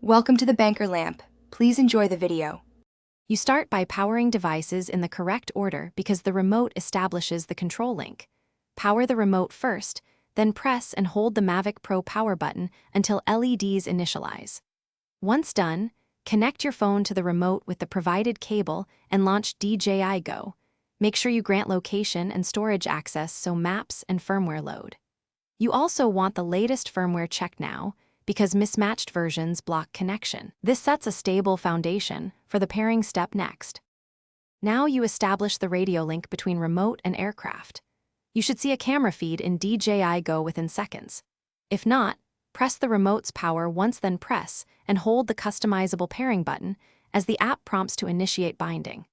Welcome to the Banker Lamp. Please enjoy the video. You start by powering devices in the correct order because the remote establishes the control link. Power the remote first, then press and hold the Mavic Pro power button until LEDs initialize. Once done, connect your phone to the remote with the provided cable and launch DJI Go. Make sure you grant location and storage access so maps and firmware load. You also want the latest firmware checked now, because mismatched versions block connection. This sets a stable foundation for the pairing step next. Now you establish the radio link between remote and aircraft. You should see a camera feed in DJI Go within seconds. If not, press the remote's power once, then press and hold the customizable pairing button as the app prompts to initiate binding.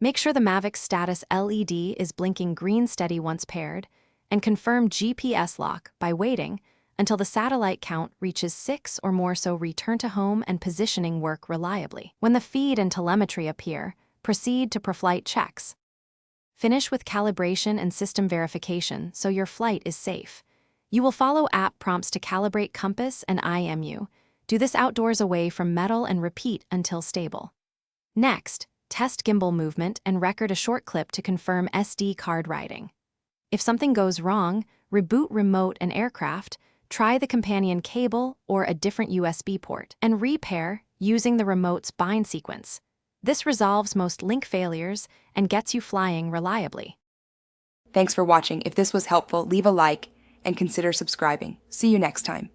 Make sure the Mavic's status LED is blinking green steady once paired, and confirm GPS lock by waiting until the satellite count reaches 6 or more, so return to home and positioning work reliably. When the feed and telemetry appear, proceed to pre-flight checks. Finish with calibration and system verification so your flight is safe. You will follow app prompts to calibrate compass and IMU. Do this outdoors away from metal and repeat until stable. Next, test gimbal movement and record a short clip to confirm SD card writing. If something goes wrong, reboot remote and aircraft, try the companion cable or a different USB port, and repair using the remote's bind sequence. This resolves most link failures and gets you flying reliably. Thanks for watching. If this was helpful, leave a like and consider subscribing. See you next time.